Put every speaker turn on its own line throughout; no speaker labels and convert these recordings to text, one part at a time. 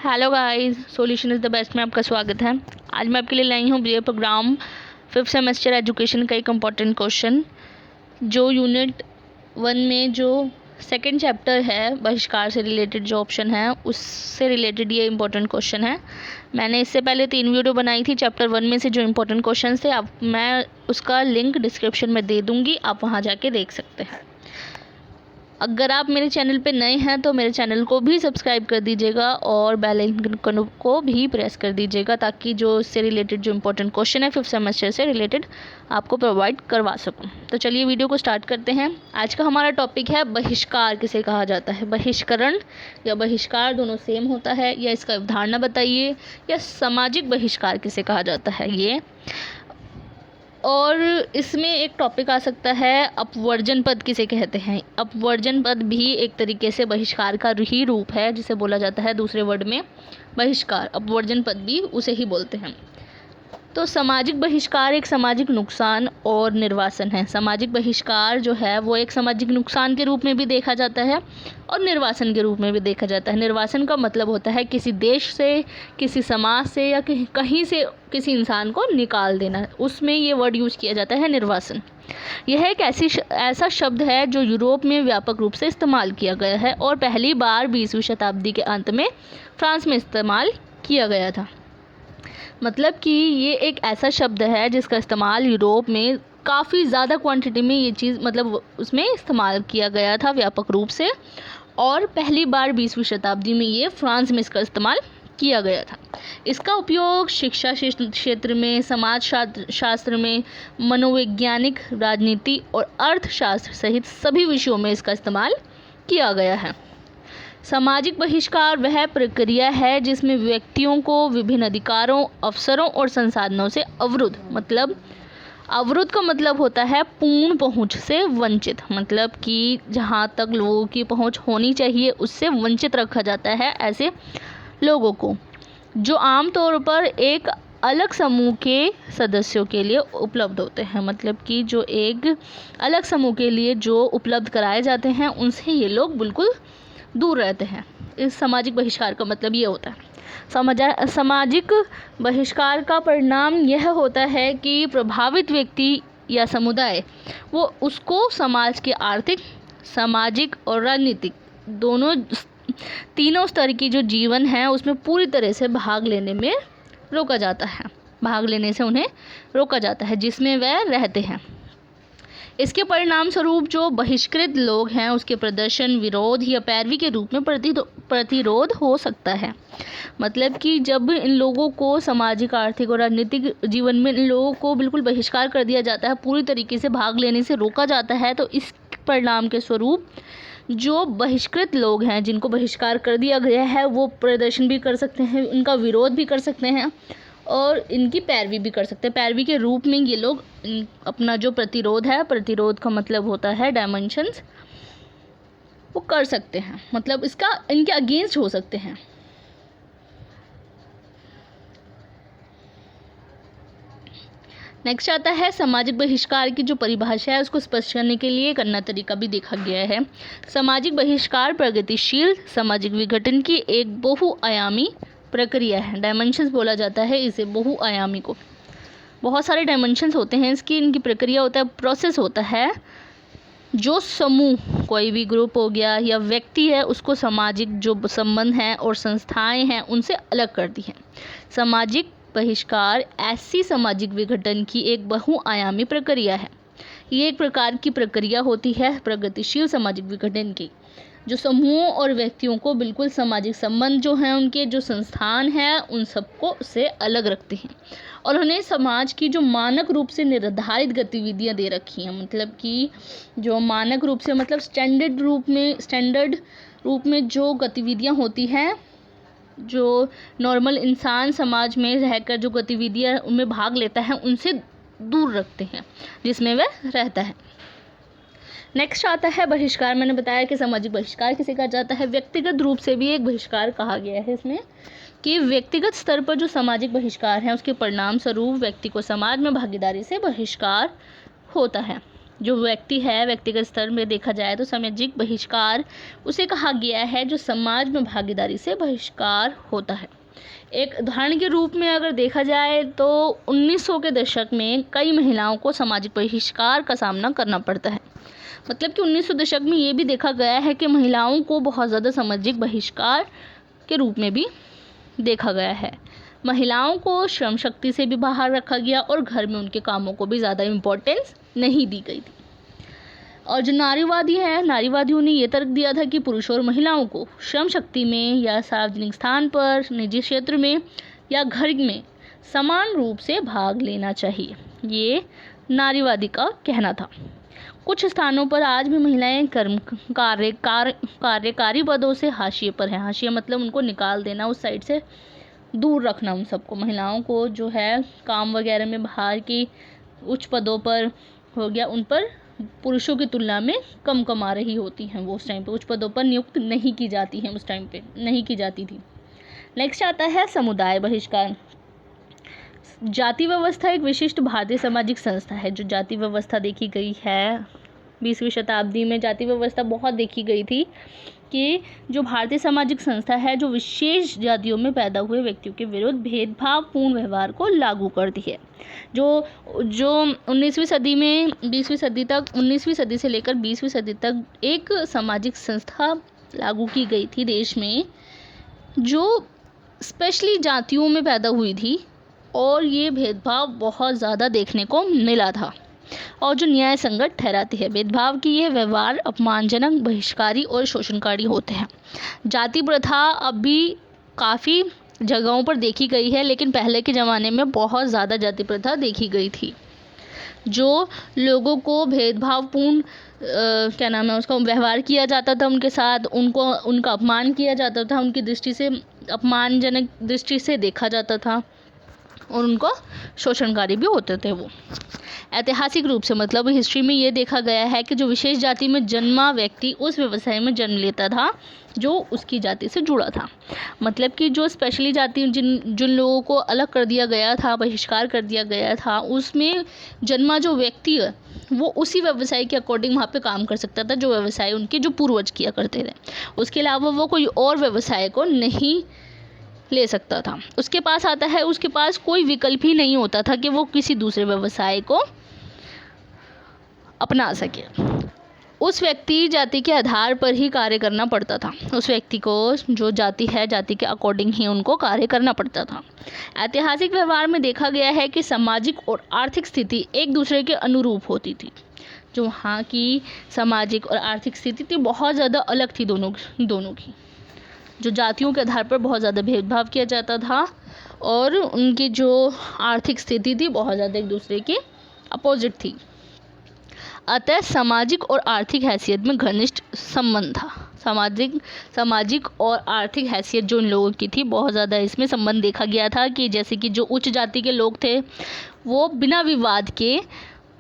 Hello guys, solution is the best में आपका स्वागत है। आज मैं आपके लिए लाई हूँ BA programme 5th semester education का एक इम्पॉर्टेंट क्वेश्चन, जो यूनिट 1 में जो सेकंड चैप्टर है बहिष्कार से रिलेटेड जो ऑप्शन है उससे रिलेटेड ये इम्पोर्टेंट क्वेश्चन है। मैंने इससे पहले 3 वीडियो बनाई थी चैप्टर 1 में से जो इम्पोर्टेंट क्वेश्चन थे। अब मैं उसका लिंक डिस्क्रिप्शन में दे दूँगी, आप वहाँ जाके देख सकते हैं। अगर आप मेरे चैनल पे नए हैं तो मेरे चैनल को भी सब्सक्राइब कर दीजिएगा और बेल आइकन को भी प्रेस कर दीजिएगा, ताकि जो इससे रिलेटेड जो इम्पोर्टेंट क्वेश्चन है 5th सेमेस्टर से रिलेटेड आपको प्रोवाइड करवा सकूं। तो चलिए वीडियो को स्टार्ट करते हैं। आज का हमारा टॉपिक है बहिष्कार किसे कहा जाता है। बहिष्करण या बहिष्कार दोनों सेम होता है, या इसका अवधारणा बताइए, या सामाजिक बहिष्कार किसे कहा जाता है ये। और इसमें एक टॉपिक आ सकता है अपवर्जन पद किसे कहते हैं। अपवर्जन पद भी एक तरीके से बहिष्कार का ही रूप है, जिसे बोला जाता है दूसरे वर्ड में बहिष्कार। अपवर्जन पद भी उसे ही बोलते हैं। तो सामाजिक बहिष्कार एक सामाजिक नुकसान और निर्वासन है। सामाजिक बहिष्कार जो है वो एक सामाजिक नुकसान के रूप में भी देखा जाता है और निर्वासन के रूप में भी देखा जाता है। निर्वासन का मतलब होता है किसी देश से, किसी समाज से या कहीं से किसी इंसान को निकाल देना, उसमें ये वर्ड यूज़ किया जाता है निर्वासन। यह एक ऐसा शब्द है जो यूरोप में व्यापक रूप से इस्तेमाल किया गया है और पहली बार 20वीं शताब्दी के अंत में फ्रांस में इस्तेमाल किया गया था। मतलब कि ये एक ऐसा शब्द है जिसका इस्तेमाल यूरोप में काफ़ी ज़्यादा क्वांटिटी में ये चीज़ मतलब उसमें इस्तेमाल किया गया था व्यापक रूप से, और पहली बार 20वीं शताब्दी में ये फ्रांस में इसका इस्तेमाल किया गया था। इसका उपयोग शिक्षा क्षेत्र में, समाज शास्त्र में, मनोवैज्ञानिक, राजनीति और अर्थशास्त्र सहित सभी विषयों में इसका इस्तेमाल किया गया है। सामाजिक बहिष्कार वह प्रक्रिया है जिसमें व्यक्तियों को विभिन्न अधिकारों, अवसरों और संसाधनों से अवरुद्ध, मतलब अवरुद्ध का मतलब होता है पूर्ण पहुंच से वंचित, मतलब कि जहां तक लोगों की पहुंच होनी चाहिए उससे वंचित रखा जाता है ऐसे लोगों को, जो आमतौर पर एक अलग समूह के सदस्यों के लिए उपलब्ध होते हैं। मतलब कि जो एक अलग समूह के लिए जो उपलब्ध कराए जाते हैं उनसे ये लोग बिल्कुल दूर रहते हैं। इस सामाजिक बहिष्कार का मतलब ये होता है। सामाजिक बहिष्कार का परिणाम यह होता है कि प्रभावित व्यक्ति या समुदाय वो उसको समाज के आर्थिक, सामाजिक और राजनीतिक तीनों स्तर की जो जीवन है उसमें पूरी तरह से भाग लेने से उन्हें रोका जाता है जिसमें वह रहते हैं। इसके परिणाम स्वरूप जो बहिष्कृत लोग हैं उसके प्रदर्शन, विरोध या पैरवी के रूप में प्रतिरोध हो सकता है। मतलब कि जब इन लोगों को सामाजिक, आर्थिक और राजनीतिक जीवन में इन लोगों को बिल्कुल बहिष्कार कर दिया जाता है, पूरी तरीके से भाग लेने से रोका जाता है, तो इस परिणाम के स्वरूप जो बहिष्कृत लोग हैं, जिनको बहिष्कार कर दिया गया है, वो प्रदर्शन भी कर सकते हैं, उनका विरोध भी कर सकते हैं और इनकी पैरवी भी कर सकते हैं। पैरवी के रूप में ये लोग अपना जो प्रतिरोध है, प्रतिरोध का मतलब होता है डायमेंशंस, वो कर सकते हैं, मतलब इसका इनके अगेंस्ट हो सकते हैं। नेक्स्ट आता है सामाजिक बहिष्कार की जो परिभाषा है उसको स्पष्ट करने के लिए एक अन्य तरीका भी देखा गया है। सामाजिक बहिष्कार प्रगतिशील सामाजिक विघटन की एक बहुआयामी प्रक्रिया है। डायमेंशंस बोला जाता है इसे, बहुआयामी को। बहुत सारे डायमेंशंस होते हैं इसकी, इनकी प्रक्रिया होता है, प्रोसेस होता है जो समूह, कोई भी ग्रुप हो गया या व्यक्ति है, उसको सामाजिक जो संबंध हैं और संस्थाएं हैं उनसे अलग करती है। सामाजिक बहिष्कार ऐसी सामाजिक विघटन की एक बहुआयामी प्रक्रिया है। ये एक प्रकार की प्रक्रिया होती है प्रगतिशील सामाजिक विघटन की, जो समूहों और व्यक्तियों को बिल्कुल सामाजिक संबंध जो हैं, उनके जो संस्थान हैं, उन सबको से अलग रखते हैं और उन्हें समाज की जो मानक रूप से निर्धारित गतिविधियां दे रखी हैं। मतलब कि जो मानक रूप से मतलब स्टैंडर्ड रूप में जो गतिविधियां होती हैं, जो नॉर्मल इंसान समाज में रहकर जो गतिविधियां उनमें भाग लेता है, उनसे दूर रखते हैं जिसमें वह रहता है। नेक्स्ट आता है बहिष्कार। मैंने बताया कि सामाजिक बहिष्कार किसे कहा जाता है। व्यक्तिगत रूप से भी एक बहिष्कार कहा गया है इसमें, कि व्यक्तिगत स्तर पर जो सामाजिक बहिष्कार है उसके परिणाम स्वरूप व्यक्ति को समाज में भागीदारी से बहिष्कार होता है। जो व्यक्ति है, व्यक्तिगत स्तर में देखा जाए तो सामाजिक बहिष्कार उसे कहा गया है जो समाज में भागीदारी से बहिष्कार होता है। एक उदाहरण के रूप में अगर देखा जाए तो 1900 के दशक में कई महिलाओं को सामाजिक बहिष्कार का सामना करना पड़ता है। मतलब कि 1900 दशक में ये भी देखा गया है कि महिलाओं को बहुत ज़्यादा सामाजिक बहिष्कार के रूप में भी देखा गया है। महिलाओं को श्रम शक्ति से भी बाहर रखा गया और घर में उनके कामों को भी ज़्यादा इम्पोर्टेंस नहीं दी गई थी। और जो नारीवादी है, नारीवादियों ने ये तर्क दिया था कि पुरुषों और महिलाओं को श्रम शक्ति में या सार्वजनिक स्थान पर, निजी क्षेत्र में या घर में समान रूप से भाग लेना चाहिए। ये नारीवादी का कहना था। कुछ स्थानों पर आज भी महिलाएं कार्यकारी पदों से हाशिए पर हैं। हाशिया मतलब उनको निकाल देना, उस साइड से दूर रखना उन सबको। महिलाओं को जो है काम वगैरह में बाहर की उच्च पदों पर हो गया, उन पर पुरुषों की तुलना में कम कमा रही होती हैं। वो उस टाइम पे उच्च पदों पर नियुक्त नहीं की जाती हैं, उस टाइम पे नहीं की जाती थी। नेक्स्ट आता है समुदाय बहिष्कार। जाति व्यवस्था एक विशिष्ट भारतीय सामाजिक संस्था है। जो जाति व्यवस्था देखी गई है 20वीं शताब्दी में, जाति व्यवस्था बहुत देखी गई थी कि जो भारतीय सामाजिक संस्था है जो विशेष जातियों में पैदा हुए व्यक्तियों के विरुद्ध भेदभावपूर्ण व्यवहार को लागू करती है। जो 19वीं सदी में 20वीं सदी तक, 19वीं सदी से लेकर 20वीं सदी तक एक सामाजिक संस्था लागू की गई थी देश में, जो स्पेशली जातियों में पैदा हुई थी और ये भेदभाव बहुत ज़्यादा देखने को मिला था और जो न्याय संगत ठहराती है। भेदभाव की ये व्यवहार अपमानजनक, बहिष्कारी और शोषणकारी होते हैं। जाति प्रथा अब भी काफ़ी जगहों पर देखी गई है, लेकिन पहले के ज़माने में बहुत ज़्यादा जाति प्रथा देखी गई थी। जो लोगों को भेदभावपूर्ण क्या नाम है उसका व्यवहार किया जाता था उनके साथ, उनका अपमान किया जाता था, उनकी दृष्टि से अपमानजनक दृष्टि से देखा जाता था और उनको शोषणकारी भी होते थे वो। ऐतिहासिक रूप से मतलब हिस्ट्री में ये देखा गया है कि जो विशेष जाति में जन्मा व्यक्ति उस व्यवसाय में जन्म लेता था जो उसकी जाति से जुड़ा था। मतलब कि जो स्पेशली जाति जिन लोगों को अलग कर दिया गया था, बहिष्कार कर दिया गया था, उसमें जन्मा जो व्यक्ति है वो उसी व्यवसाय के अकॉर्डिंग वहाँ पे काम कर सकता था जो व्यवसाय उनके जो पूर्वज किया करते थे। उसके अलावा वो कोई और व्यवसाय को नहीं ले सकता था। उसके पास कोई विकल्प ही नहीं होता था कि वो किसी दूसरे व्यवसाय को अपना सके। उस व्यक्ति जाति के आधार पर ही कार्य करना पड़ता था। उस व्यक्ति को जो जाति है, जाति के अकॉर्डिंग ही उनको कार्य करना पड़ता था। ऐतिहासिक व्यवहार में देखा गया है कि सामाजिक और आर्थिक स्थिति एक दूसरे के अनुरूप होती थी। जो वहाँ की सामाजिक और आर्थिक स्थिति थी बहुत ज़्यादा अलग थी दोनों की। जो जातियों के आधार पर बहुत ज़्यादा भेदभाव किया जाता था और उनकी जो आर्थिक स्थिति थी बहुत ज़्यादा एक दूसरे के अपोजिट थी। अतः सामाजिक और आर्थिक हैसियत में घनिष्ठ संबंध था। सामाजिक और आर्थिक हैसियत जो इन लोगों की थी बहुत ज़्यादा इसमें संबंध देखा गया था कि जैसे कि जो उच्च जाति के लोग थे वो बिना विवाद के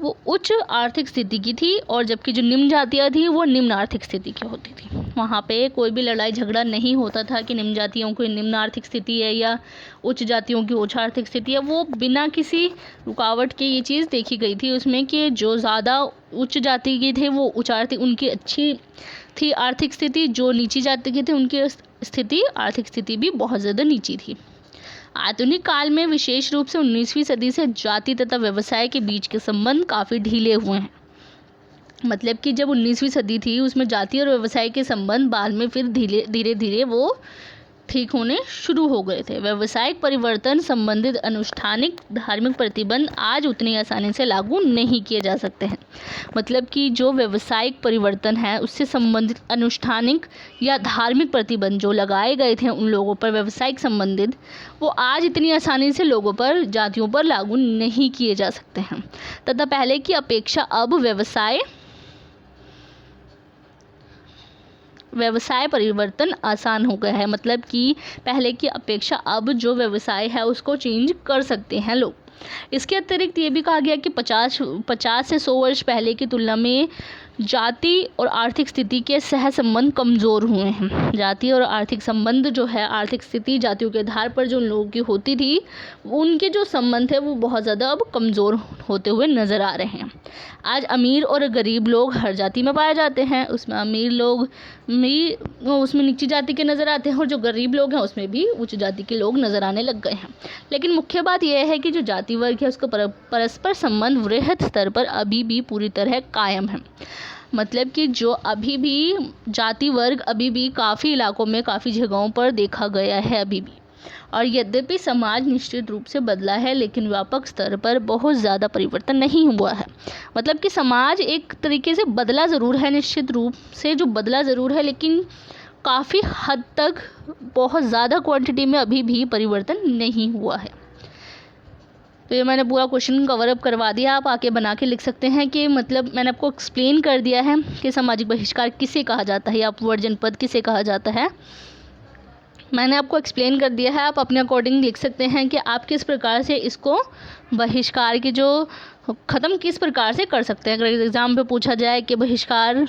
वो उच्च आर्थिक स्थिति की थी और जबकि जो निम्न जातियाँ थी वो निम्न आर्थिक स्थिति की होती थी। वहाँ पे कोई भी लड़ाई झगड़ा नहीं होता था कि निम्न जातियों की निम्न आर्थिक स्थिति है या उच्च जातियों की उच्च आर्थिक स्थिति है। वो बिना किसी रुकावट के ये चीज़ देखी गई थी उसमें कि जो ज़्यादा उच्च जाति के थे वो उच्च आर्थिक उनकी अच्छी थी आर्थिक स्थिति, जो नीची जाति के थे उनकी आर्थिक स्थिति भी बहुत ज़्यादा नीची थी। आधुनिक काल में विशेष रूप से 19वीं सदी से जाति तथा व्यवसाय के बीच के संबंध काफ़ी ढीले हुए हैं। मतलब कि जब 19वीं सदी थी उसमें जाति और व्यवसाय के संबंध बाद में फिर धीरे धीरे वो ठीक होने शुरू हो गए थे। व्यावसायिक परिवर्तन संबंधित अनुष्ठानिक धार्मिक प्रतिबंध आज उतनी आसानी से लागू नहीं किए जा सकते हैं। मतलब कि जो व्यावसायिक परिवर्तन है उससे संबंधित अनुष्ठानिक या धार्मिक प्रतिबंध जो लगाए गए थे उन लोगों पर व्यावसायिक संबंधित, वो आज इतनी आसानी से लोगों पर, जातियों पर लागू नहीं किए जा सकते हैं तथा पहले की अपेक्षा अब व्यवसाय परिवर्तन आसान हो गया है। मतलब कि पहले की अपेक्षा अब जो व्यवसाय है उसको चेंज कर सकते हैं लोग। इसके अतिरिक्त ये भी कहा गया कि 50 से 100 वर्ष पहले की तुलना में जाति और आर्थिक स्थिति के सह संबंध कमज़ोर हुए हैं। जाति और आर्थिक संबंध जो है, आर्थिक स्थिति जातियों के आधार पर जो लोगों की होती थी, उनके जो संबंध है वो बहुत ज़्यादा अब कमज़ोर होते हुए नज़र आ रहे हैं। आज अमीर और गरीब लोग हर जाति में पाए जाते हैं। उसमें अमीर लोग भी उसमें नीची जाति के नज़र आते हैं और जो गरीब लोग हैं उसमें भी उच्च जाति के लोग नज़र आने लग गए हैं। लेकिन मुख्य बात यह है कि जो जाति वर्ग है उसका परस्पर संबंध वृहद स्तर पर अभी भी पूरी तरह कायम है। मतलब कि जो अभी भी जाति वर्ग अभी भी काफ़ी इलाकों में, काफ़ी जगहों पर देखा गया है अभी भी। और यद्यपि समाज निश्चित रूप से बदला है, लेकिन व्यापक स्तर पर बहुत ज़्यादा परिवर्तन नहीं हुआ है। मतलब कि समाज एक तरीके से बदला ज़रूर है, निश्चित रूप से जो बदला ज़रूर है, लेकिन काफ़ी हद तक बहुत ज़्यादा क्वांटिटी में अभी भी परिवर्तन नहीं हुआ है। तो ये मैंने पूरा क्वेश्चन कवर अप करवा दिया। आप आके बना के लिख सकते हैं कि मतलब मैंने आपको एक्सप्लेन कर दिया है कि सामाजिक बहिष्कार किसे कहा जाता है या अपवर्ड जनपद किसे कहा जाता है। मैंने आपको एक्सप्लेन कर दिया है। आप अपने अकॉर्डिंग लिख सकते हैं कि आप किस प्रकार से इसको बहिष्कार की जो ख़त्म किस प्रकार से कर सकते हैं। अगर एग्ज़ाम पे पूछा जाए कि बहिष्कार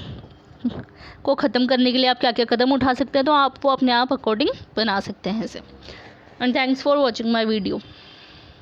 को ख़त्म करने के लिए आप क्या क्या कदम उठा सकते हैं, तो आप वो अपने आप अकॉर्डिंग बना सकते हैं इसे। And thanks for watching my video.